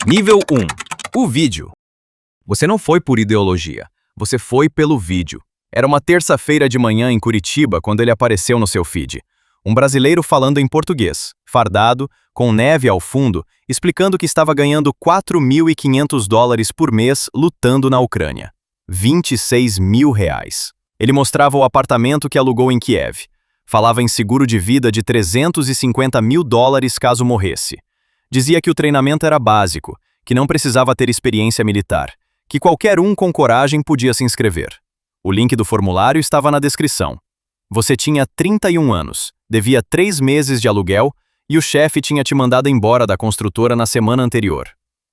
Nível 1. O vídeo. Você não foi por ideologia, você foi pelo vídeo. Era uma terça-feira de manhã em Curitiba quando ele apareceu no seu feed. Um brasileiro falando em português, fardado, com neve ao fundo, explicando que estava ganhando $4.500 por mês lutando na Ucrânia. R$26 mil. Ele mostrava o apartamento que alugou em Kiev. Falava em seguro de vida de $350 mil caso morresse. Dizia que o treinamento era básico, que não precisava ter experiência militar, que qualquer um com coragem podia se inscrever. O link do formulário estava na descrição. Você tinha 31 anos, devia 3 meses de aluguel e o chefe tinha te mandado embora da construtora na semana anterior.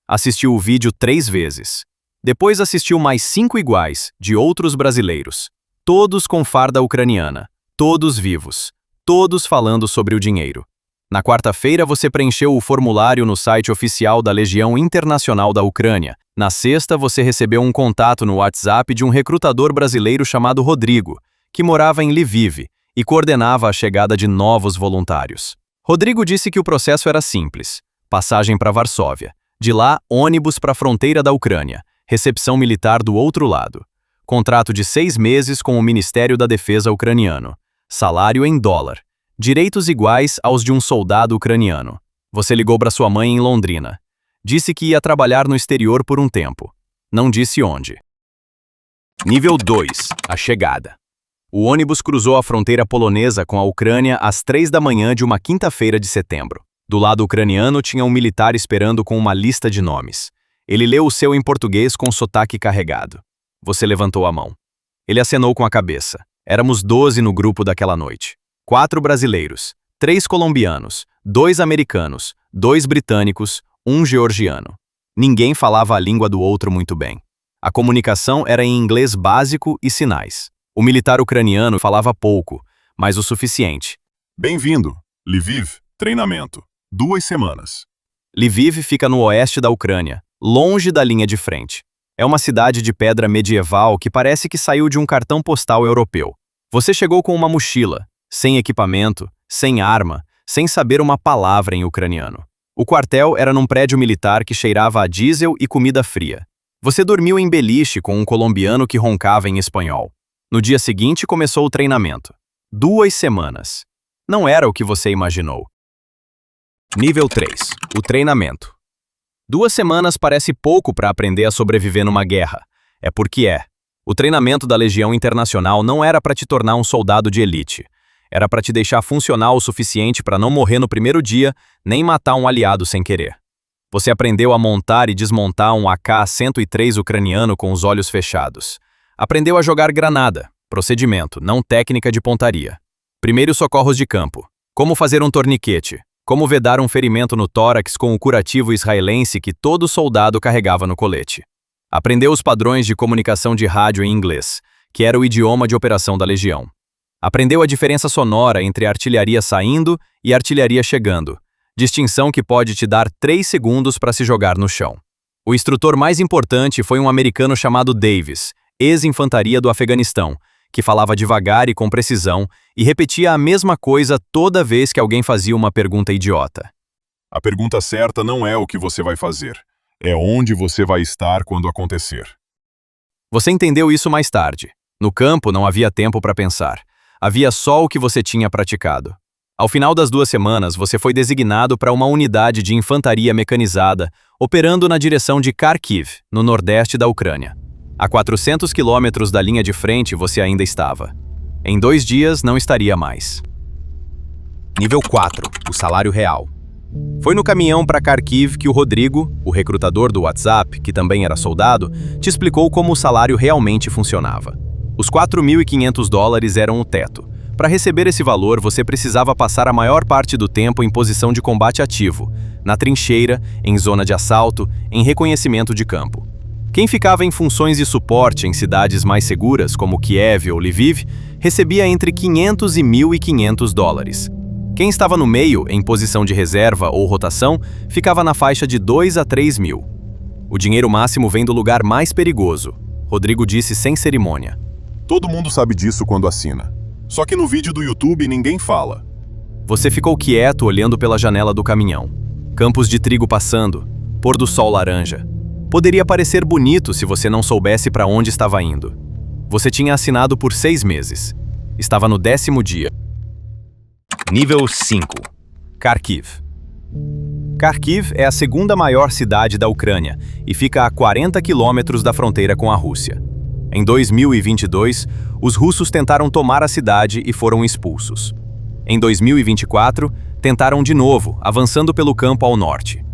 Assistiu o vídeo 3 vezes. Depois assistiu mais 5 iguais, de outros brasileiros. Todos com farda ucraniana, todos vivos, todos falando sobre o dinheiro. Na quarta-feira você preencheu o formulário no site oficial da Legião Internacional da Ucrânia. Na sexta você recebeu um contato no WhatsApp de um recrutador brasileiro chamado Rodrigo, que morava em Lviv e coordenava a chegada de novos voluntários. Rodrigo disse que o processo era simples. Passagem para Varsóvia. De lá, ônibus para a fronteira da Ucrânia. Recepção militar do outro lado. Contrato de 6 meses com o Ministério da Defesa ucraniano. Salário em dólar. Direitos iguais aos de um soldado ucraniano. Você ligou para sua mãe em Londrina. Disse que ia trabalhar no exterior por um tempo. Não disse onde. Nível 2. A chegada. O ônibus cruzou a fronteira polonesa com a Ucrânia às 3 da manhã de uma quinta-feira de setembro. Do lado ucraniano tinha um militar esperando com uma lista de nomes. Ele leu o seu em português com sotaque carregado. Você levantou a mão. Ele acenou com a cabeça. Éramos 12 no grupo daquela noite. 4 brasileiros, 3 colombianos, 2 americanos, 2 britânicos, 1 georgiano. Ninguém falava a língua do outro muito bem. A comunicação era em inglês básico e sinais. O militar ucraniano falava pouco, mas o suficiente. Bem-vindo, Lviv, treinamento, 2 semanas. Lviv fica no oeste da Ucrânia, longe da linha de frente. É uma cidade de pedra medieval que parece que saiu de um cartão postal europeu. Você chegou com uma mochila, sem equipamento, sem arma, sem saber uma palavra em ucraniano. O quartel era num prédio militar que cheirava a diesel e comida fria. Você dormiu em beliche com um colombiano que roncava em espanhol. No dia seguinte começou o treinamento. 2 semanas. Não era o que você imaginou. Nível 3. O treinamento. 2 semanas parece pouco para aprender a sobreviver numa guerra. É porque é. O treinamento da Legião Internacional não era para te tornar um soldado de elite. Era para te deixar funcional o suficiente para não morrer no primeiro dia, nem matar um aliado sem querer. Você aprendeu a montar e desmontar um AK-103 ucraniano com os olhos fechados. Aprendeu a jogar granada, procedimento, não técnica de pontaria. Primeiros socorros de campo. Como fazer um torniquete. Como vedar um ferimento no tórax com o curativo israelense que todo soldado carregava no colete. Aprendeu os padrões de comunicação de rádio em inglês, que era o idioma de operação da Legião. Aprendeu a diferença sonora entre artilharia saindo e artilharia chegando, distinção que pode te dar 3 segundos para se jogar no chão. O instrutor mais importante foi um americano chamado Davis, ex-infantaria do Afeganistão, que falava devagar e com precisão e repetia a mesma coisa toda vez que alguém fazia uma pergunta idiota. A pergunta certa não é o que você vai fazer, é onde você vai estar quando acontecer. Você entendeu isso mais tarde. No campo não havia tempo para pensar. Havia só o que você tinha praticado. Ao final das 2 semanas, você foi designado para uma unidade de infantaria mecanizada, operando na direção de Kharkiv, no nordeste da Ucrânia. A 400 quilômetros da linha de frente você ainda estava. Em 2 dias não estaria mais. Nível 4. O salário real. Foi no caminhão para Kharkiv que o Rodrigo, o recrutador do WhatsApp, que também era soldado, te explicou como o salário realmente funcionava. Os $4.500 eram o teto. Para receber esse valor, você precisava passar a maior parte do tempo em posição de combate ativo, na trincheira, em zona de assalto, em reconhecimento de campo. Quem ficava em funções de suporte em cidades mais seguras, como Kiev ou Lviv, recebia entre $500 e $1.500. Quem estava no meio, em posição de reserva ou rotação, ficava na faixa de $2 a $3 mil. O dinheiro máximo vem do lugar mais perigoso, Rodrigo disse sem cerimônia. Todo mundo sabe disso quando assina. Só que no vídeo do YouTube ninguém fala. Você ficou quieto olhando pela janela do caminhão. Campos de trigo passando. pôr do sol laranja. Poderia parecer bonito se você não soubesse para onde estava indo. Você tinha assinado por 6 meses. Estava no 10º dia. Nível 5. Kharkiv. Kharkiv é a segunda maior cidade da Ucrânia e fica a 40 quilômetros da fronteira com a Rússia. Em 2022, os russos tentaram tomar a cidade e foram expulsos. Em 2024, tentaram de novo, avançando pelo campo ao norte.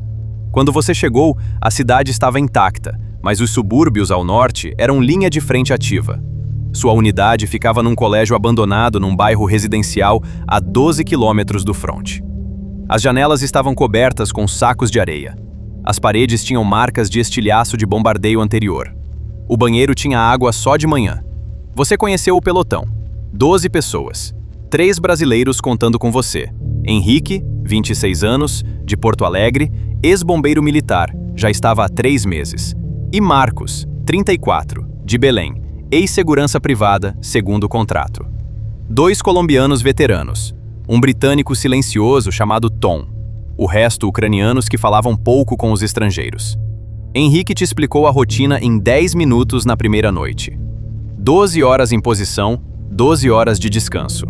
Quando você chegou, a cidade estava intacta, mas os subúrbios ao norte eram linha de frente ativa. Sua unidade ficava num colégio abandonado num bairro residencial a 12 quilômetros do fronte. As janelas estavam cobertas com sacos de areia. As paredes tinham marcas de estilhaço de bombardeio anterior. O banheiro tinha água só de manhã. Você conheceu o pelotão. 12 pessoas. 3 brasileiros contando com você. Henrique, 26 anos, de Porto Alegre, ex-bombeiro militar, já estava há 3 meses. E Marcos, 34, de Belém, ex-segurança privada, segundo o contrato. 2 colombianos veteranos. Um britânico silencioso chamado Tom. O resto ucranianos que falavam pouco com os estrangeiros. Henrique te explicou a rotina em 10 minutos na primeira noite. 12 horas em posição, 12 horas de descanso.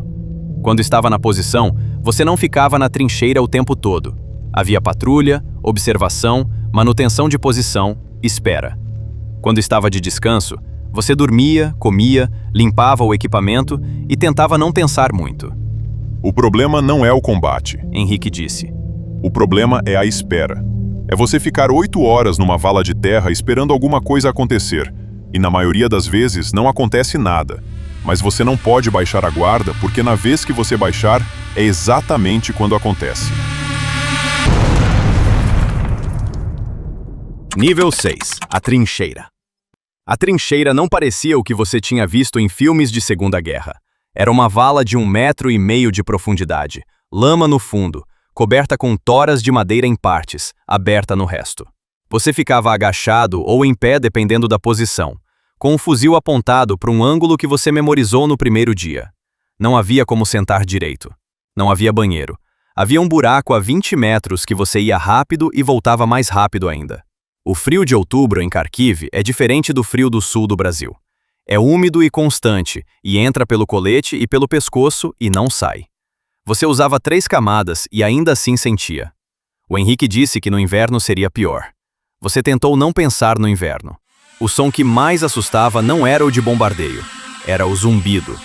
Quando estava na posição, você não ficava na trincheira o tempo todo. Havia patrulha, observação, manutenção de posição, espera. Quando estava de descanso, você dormia, comia, limpava o equipamento e tentava não pensar muito. O problema não é o combate, Henrique disse. O problema é a espera. É você ficar 8 horas numa vala de terra esperando alguma coisa acontecer. E na maioria das vezes não acontece nada. Mas você não pode baixar a guarda porque na vez que você baixar, é exatamente quando acontece. Nível 6. A trincheira. A trincheira não parecia o que você tinha visto em filmes de Segunda Guerra. Era uma vala de 1,5 metro de profundidade, lama no fundo, coberta com toras de madeira em partes, aberta no resto. Você ficava agachado ou em pé dependendo da posição, com um fuzil apontado para um ângulo que você memorizou no primeiro dia. Não havia como sentar direito. Não havia banheiro. Havia um buraco a 20 metros que você ia rápido e voltava mais rápido ainda. O frio de outubro em Kharkiv é diferente do frio do sul do Brasil. É úmido e constante, e entra pelo colete e pelo pescoço e não sai. Você usava 3 camadas e ainda assim sentia. O Henrique disse que no inverno seria pior. Você tentou não pensar no inverno. O som que mais assustava não era o de bombardeio, era o zumbido.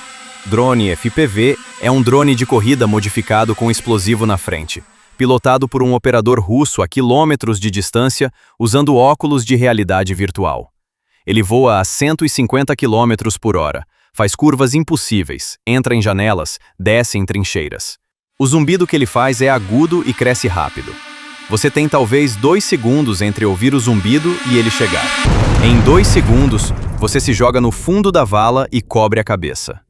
Drone FPV é um drone de corrida modificado com explosivo na frente, pilotado por um operador russo a quilômetros de distância usando óculos de realidade virtual. Ele voa a 150 km por hora, faz curvas impossíveis, entra em janelas, desce em trincheiras. O zumbido que ele faz é agudo e cresce rápido. Você tem talvez 2 segundos entre ouvir o zumbido e ele chegar. Em 2 segundos, você se joga no fundo da vala e cobre a cabeça.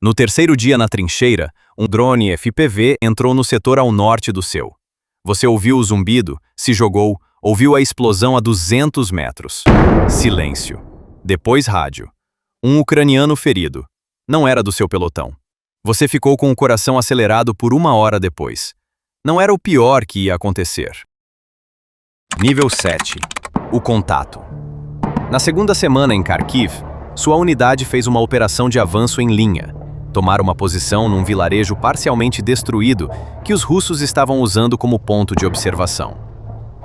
No terceiro dia na trincheira, um drone FPV entrou no setor ao norte do seu. Você ouviu o zumbido, se jogou, ouviu a explosão a 200 metros. Silêncio. Depois rádio. Um ucraniano ferido. Não era do seu pelotão. Você ficou com o coração acelerado por 1 hora depois. Não era o pior que ia acontecer. Nível 7. O contato. Na segunda semana em Kharkiv, sua unidade fez uma operação de avanço em linha. Tomar uma posição num vilarejo parcialmente destruído que os russos estavam usando como ponto de observação.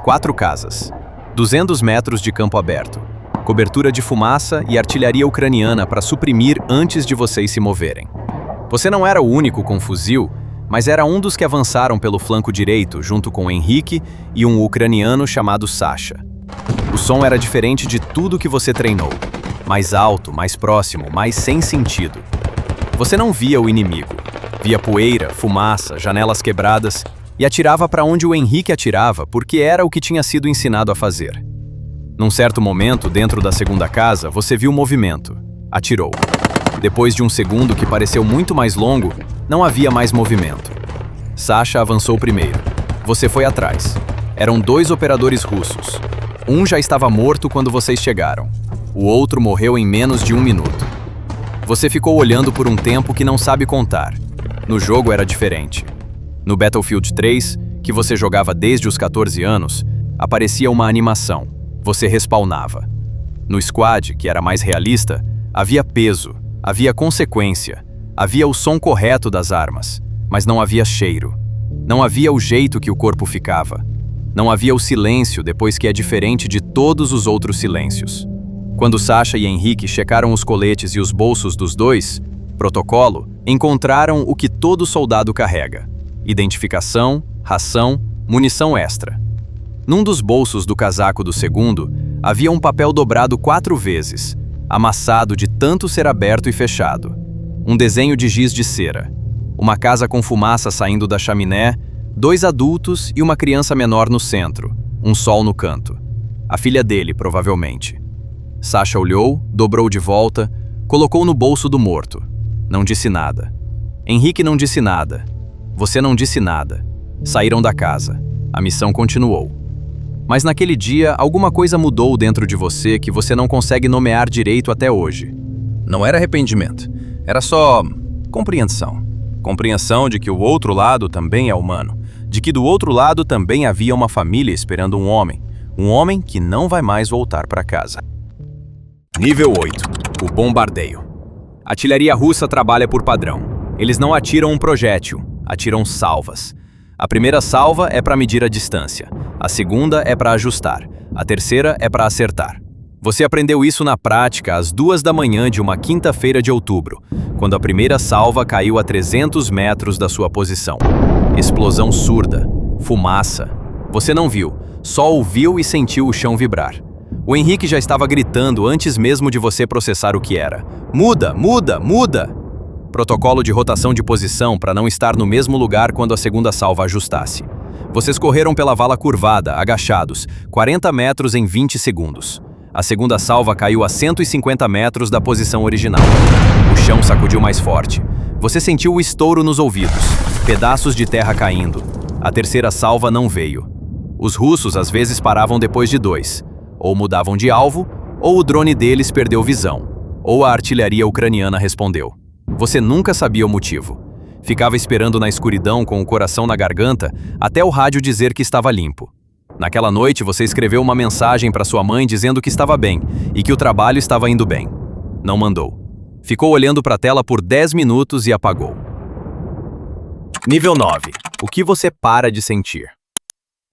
4 casas. 200 metros de campo aberto. Cobertura de fumaça e artilharia ucraniana para suprimir antes de vocês se moverem. Você não era o único com fuzil, mas era um dos que avançaram pelo flanco direito junto com Henrique e um ucraniano chamado Sasha. O som era diferente de tudo que você treinou. Mais alto, mais próximo, mais sem sentido. Você não via o inimigo. Via poeira, fumaça, janelas quebradas e atirava para onde o Henrique atirava porque era o que tinha sido ensinado a fazer. Num certo momento, dentro da segunda casa, você viu movimento. Atirou. Depois de um segundo que pareceu muito mais longo, não havia mais movimento. Sasha avançou primeiro. Você foi atrás. Eram 2 operadores russos. Um já estava morto quando vocês chegaram. O outro morreu em menos de 1 minuto. Você ficou olhando por um tempo que não sabe contar. No jogo era diferente. No Battlefield 3, que você jogava desde os 14 anos, Aparecia uma animação. Você respawnava. No squad, que era mais realista, havia peso, havia consequência, havia o som correto das armas, mas não havia cheiro. Não havia o jeito que o corpo ficava. Não havia o silêncio depois que é diferente de todos os outros silêncios. Quando Sasha e Henrique checaram os coletes e os bolsos dos dois, protocolo, encontraram o que todo soldado carrega: identificação, ração, munição extra. Num dos bolsos do casaco do segundo, havia um papel dobrado 4 vezes, amassado de tanto ser aberto e fechado. Um desenho de giz de cera. Uma casa com fumaça saindo da chaminé, 2 adultos e uma criança menor no centro, um sol no canto. A filha dele, provavelmente. Sasha olhou, dobrou de volta, colocou no bolso do morto. Não disse nada. Henrique não disse nada. Você não disse nada. Saíram da casa. A missão continuou. Mas naquele dia, alguma coisa mudou dentro de você que você não consegue nomear direito até hoje. Não era arrependimento. Era só compreensão. Compreensão de que o outro lado também é humano. De que do outro lado também havia uma família esperando um homem. Um homem que não vai mais voltar para casa. Nível 8. O bombardeio. A artilharia russa trabalha por padrão. Eles não atiram um projétil, atiram salvas. A primeira salva é para medir a distância. A segunda é para ajustar. A terceira é para acertar. Você aprendeu isso na prática às 2 da manhã de uma quinta-feira de outubro, quando a primeira salva caiu a 300 metros da sua posição. Explosão surda. Fumaça. Você não viu, só ouviu e sentiu o chão vibrar. O Henrique já estava gritando antes mesmo de você processar o que era. Muda, muda, muda! Protocolo de rotação de posição para não estar no mesmo lugar quando a segunda salva ajustasse. Vocês correram pela vala curvada, agachados, 40 metros em 20 segundos. A segunda salva caiu a 150 metros da posição original. O chão sacudiu mais forte. Você sentiu o estouro nos ouvidos, pedaços de terra caindo. A terceira salva não veio. Os russos às vezes paravam depois de 2. Ou mudavam de alvo, ou o drone deles perdeu visão, ou a artilharia ucraniana respondeu. Você nunca sabia o motivo. Ficava esperando na escuridão com o coração na garganta até o rádio dizer que estava limpo. Naquela noite você escreveu uma mensagem para sua mãe dizendo que estava bem e que o trabalho estava indo bem. Não mandou. Ficou olhando para a tela por 10 minutos e apagou. Nível 9. O que você para de sentir?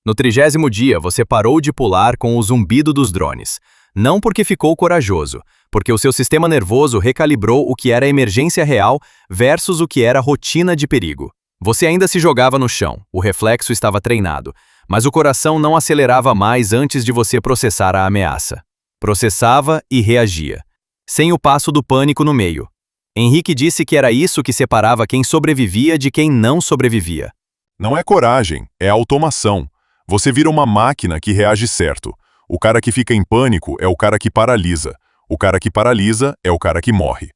No 30º dia, você parou de pular com o zumbido dos drones. Não porque ficou corajoso, porque o seu sistema nervoso recalibrou o que era emergência real versus o que era rotina de perigo. Você ainda se jogava no chão, o reflexo estava treinado, mas o coração não acelerava mais antes de você processar a ameaça. Processava e reagia, sem o passo do pânico no meio. Henrique disse que era isso que separava quem sobrevivia de quem não sobrevivia. Não é coragem, é automação. Você vira uma máquina que reage certo. O cara que fica em pânico é o cara que paralisa. O cara que paralisa é o cara que morre.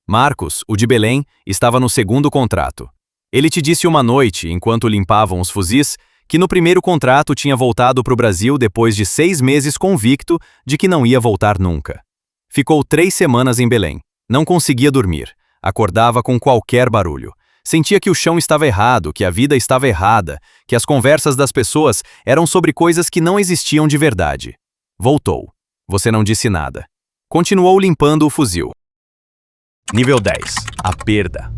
Marcos, o de Belém, estava no segundo contrato. Ele te disse uma noite, enquanto limpavam os fuzis, que no primeiro contrato tinha voltado para o Brasil depois de 6 meses convicto de que não ia voltar nunca. Ficou 3 semanas em Belém. Não conseguia dormir. Acordava com qualquer barulho. Sentia que o chão estava errado, que a vida estava errada, que as conversas das pessoas eram sobre coisas que não existiam de verdade. Voltou. Você não disse nada. Continuou limpando o fuzil. Nível 10. A perda.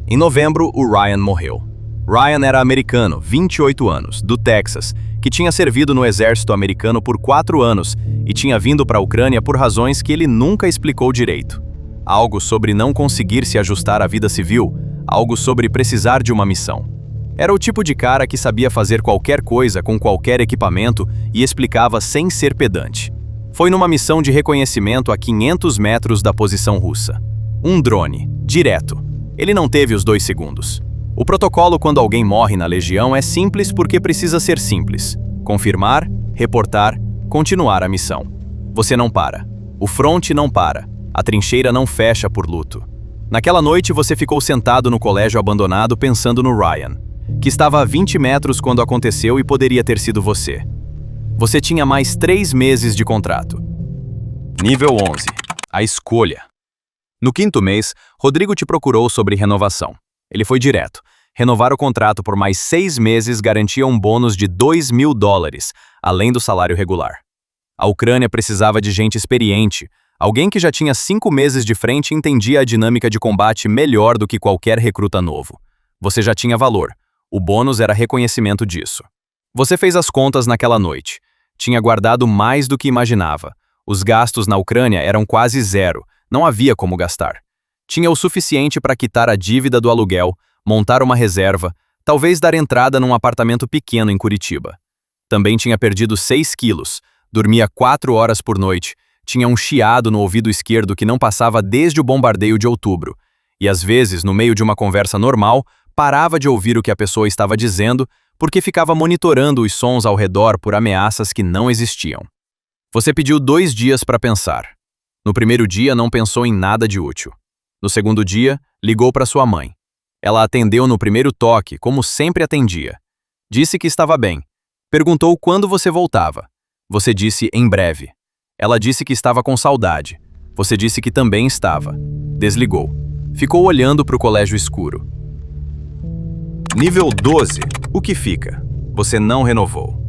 Em novembro, o Ryan morreu. Ryan era americano, 28 anos, do Texas, que tinha servido no exército americano por 4 anos e tinha vindo para a Ucrânia por razões que ele nunca explicou direito. Algo sobre não conseguir se ajustar à vida civil, algo sobre precisar de uma missão. Era o tipo de cara que sabia fazer qualquer coisa com qualquer equipamento e explicava sem ser pedante. Foi numa missão de reconhecimento a 500 metros da posição russa. Um drone, direto. Ele não teve os 2 segundos. O protocolo quando alguém morre na Legião é simples porque precisa ser simples. Confirmar, reportar, continuar a missão. Você não para. O fronte não para. A trincheira não fecha por luto. Naquela noite você ficou sentado no colégio abandonado pensando no Ryan, que estava a 20 metros quando aconteceu e poderia ter sido você. Você tinha mais 3 meses de contrato. Nível 11. A escolha. No 5º mês, Rodrigo te procurou sobre renovação. Ele foi direto. Renovar o contrato por mais 6 meses garantia um bônus de $2.000, além do salário regular. A Ucrânia precisava de gente experiente. Alguém que já tinha 5 meses de frente e entendia a dinâmica de combate melhor do que qualquer recruta novo. Você já tinha valor. O bônus era reconhecimento disso. Você fez as contas naquela noite. Tinha guardado mais do que imaginava. Os gastos na Ucrânia eram quase zero. Não havia como gastar. Tinha o suficiente para quitar a dívida do aluguel, montar uma reserva, talvez dar entrada num apartamento pequeno em Curitiba. Também tinha perdido 6 quilos, dormia 4 horas por noite, tinha um chiado no ouvido esquerdo que não passava desde o bombardeio de outubro, e às vezes, no meio de uma conversa normal, parava de ouvir o que a pessoa estava dizendo porque ficava monitorando os sons ao redor por ameaças que não existiam. Você pediu 2 dias para pensar. No primeiro dia não pensou em nada de útil. No segundo dia, ligou para sua mãe. Ela atendeu no primeiro toque, como sempre atendia. Disse que estava bem. Perguntou quando você voltava. Você disse em breve. Ela disse que estava com saudade. Você disse que também estava. Desligou. Ficou olhando para o colégio escuro. Nível 12. O que fica? Você não renovou.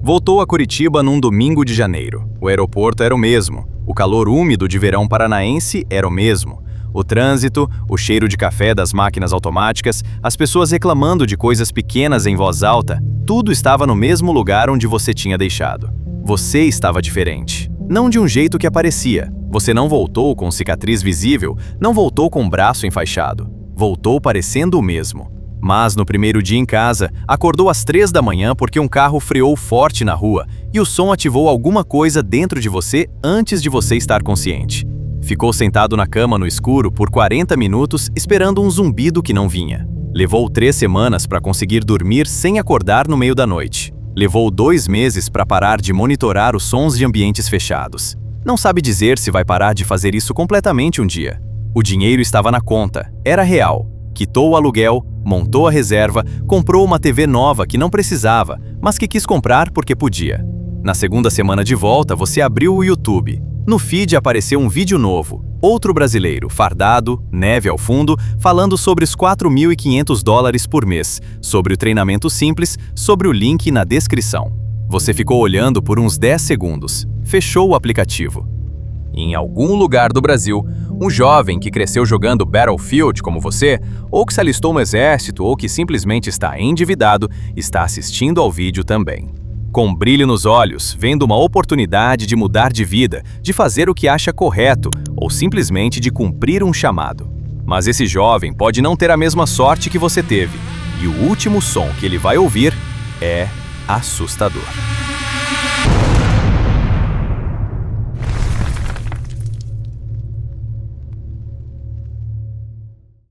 Voltou a Curitiba num domingo de janeiro. O aeroporto era o mesmo. O calor úmido de verão paranaense era o mesmo. O trânsito, o cheiro de café das máquinas automáticas, as pessoas reclamando de coisas pequenas em voz alta, tudo estava no mesmo lugar onde você tinha deixado. Você estava diferente. Não de um jeito que aparecia. Você não voltou com cicatriz visível, não voltou com o braço enfaixado. Voltou parecendo o mesmo. Mas no primeiro dia em casa, acordou às 3 da manhã porque um carro freou forte na rua e o som ativou alguma coisa dentro de você antes de você estar consciente. Ficou sentado na cama no escuro por 40 minutos esperando um zumbido que não vinha. Levou 3 semanas para conseguir dormir sem acordar no meio da noite. Levou 2 meses para parar de monitorar os sons de ambientes fechados. Não sabe dizer se vai parar de fazer isso completamente um dia. O dinheiro estava na conta, era real. Quitou o aluguel, montou a reserva, comprou uma TV nova que não precisava, mas que quis comprar porque podia. Na segunda semana de volta, você abriu o YouTube. No feed apareceu um vídeo novo. Outro brasileiro, fardado, neve ao fundo, falando sobre os $4.500 por mês, sobre o treinamento simples, sobre o link na descrição. Você ficou olhando por uns 10 segundos. Fechou o aplicativo. Em algum lugar do Brasil, um jovem que cresceu jogando Battlefield como você, ou que se alistou no exército, ou que simplesmente está endividado, está assistindo ao vídeo também. Com brilho nos olhos, vendo uma oportunidade de mudar de vida, de fazer o que acha correto, ou simplesmente de cumprir um chamado. Mas esse jovem pode não ter a mesma sorte que você teve, e o último som que ele vai ouvir é assustador.